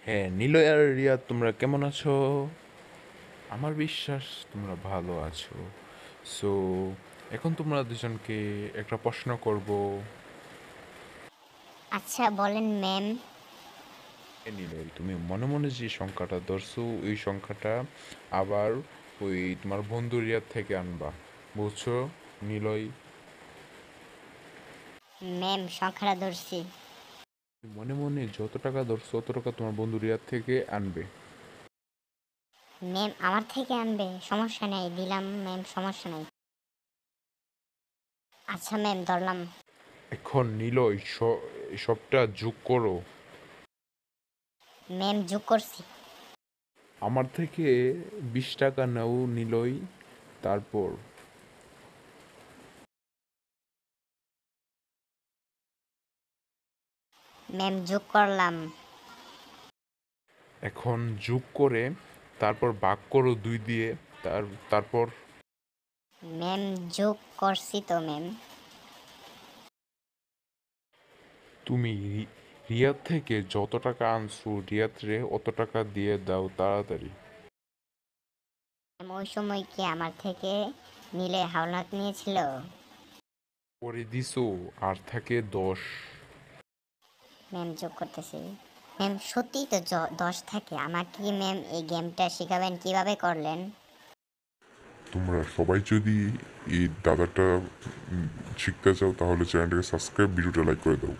হ্যাঁ, নিলয় আর রিয়া, তোমরা কেমন আছো? আমার বিশ্বাস তোমরা ভালো আছো। সো এখন তোমরা দুজনকে একটা প্রশ্ন করব। আচ্ছা বলেন ম্যাম। নিলয়, তুমি মনে মনে যে সংখ্যাটা ধরছো ওই সংখ্যাটা আবার ওই তোমার বন্ধু রিয়ার থেকে আনবা, বুঝছো নিলয়? ম্যাম সংখ্যাটা ধরছি। মনে মনে যত টাকা ধরছো তত টাকা তোমার বন্ধু রিয়ার থেকে আনবে। ম্যাম আমার থেকে আনবে, সমস্যা নেই, দিলাম ম্যাম, সমস্যা নেই। আচ্ছা ম্যাম, ধরলাম। এখন নিলয় সবটা যোগ করো। ম্যাম যোগ করছি। আমার থেকে 20 টাকা নাও নিলয়, তারপর ম্যাম যোগ করলাম। এখন যোগ করে তারপর ভাগ করো 2 দিয়ে। তারপর ম্যাম যোগ করছি তো ম্যাম। তুমি রিয়াদ থেকে যত টাকা আনছো রিয়াদ রে অত টাকা দিয়ে দাও তাড়াতাড়ি। ম্যাম ওই সময় কি আমার থেকে নীলে হাওলাত নিয়েছিল? পরে দিছো আর থাকে 10। ম্যাম যোগ করতেছি। ম্যাম সত্যিই তো 10 থাকে। আমাকে কি ম্যাম এই গেমটা শেখাবেন কিভাবে করলেন? তোমরা সবাই যদি এই দাদাটা শিখতে চাও তাহলে চ্যানেলটাকে সাবস্ক্রাইব, ভিডিওটা লাইক করে দাও।